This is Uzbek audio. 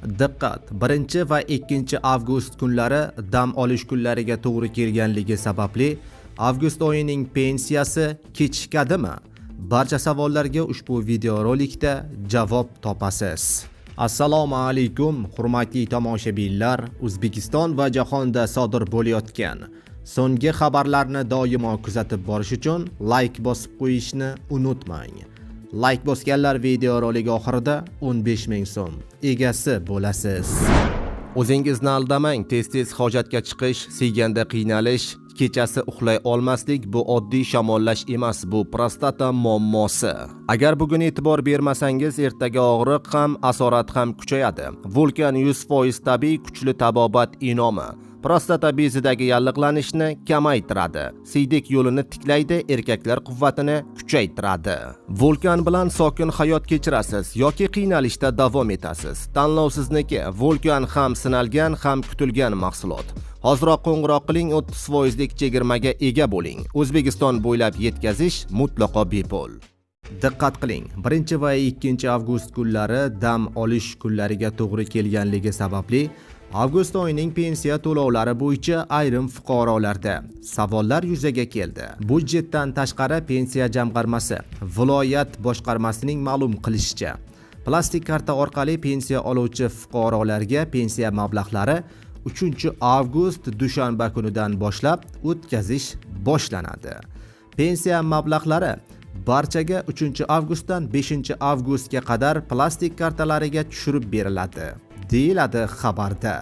Diqqat! 1 va 2 avgust kunlari dam olish kunlariga to'g'ri kelganligi sababli avgust oyining pensiyasi kechikadimi? Barcha savollarga ushbu videorolikda javob topasiz. Assalomu alaykum, hurmatli tomoshabinlar. O'zbekiston va jahonda sodir bo'layotgan so'nggi xabarlarni doimo kuzatib borish uchun like bosib qo'yishni unutmang. Like bosganlar videorolik oxirida 15 ming so'm egasi bo'lasiz. O'zingizni aldamang, tez-tez hojatga chiqish, siyganda qiynalish, kechasi uxlay olmaslik bu oddiy shamollash emas, bu prostata muammosi. Agar bugun e'tibor bermasangiz, ertaga og'riq ham, asorat ham kuchayadi. Vulkan 100% tabiiy kuchli tabobat inomi prostata bezidagi yalliqlanishni kamaytiradi, siydik yo'lini tiklaydi, erkaklar quvvatini kuchaytiradi. Vulkan bilan sokin hayot kechirasiz yoki qiynalishda davom etasiz. Tanlov sizniki. Vulkan ham sinalgan, ham kutilgan mahsulot. Hoziroq qo'ng'iroq qiling, 30% chegirmaga ega bo'ling. O'zbekiston bo'ylab yetkazish mutlaqo bepul. Diqqat qiling, 1 va 2 avgust kunlari dam olish kunlariga to'g'ri kelganligi sababli avgust oyining pensiya to'lovlari bo'yicha ayrim fuqarolarda savollar yuzaga keldi. Budjetdan tashqari pensiya jamg'armasi viloyat boshqarmasining ma'lum qilishicha, plastik karta orqali pensiya oluvchi fuqarolarga pensiya mablag'lari 3 avgust dushanba kunidan boshlab o'tkazish boshlanadi. Pensiya mablag'lari barchaga 3 avgustdan 5 avgustga qadar plastik kartalariga tushirib beriladi, deyiladi xabarda.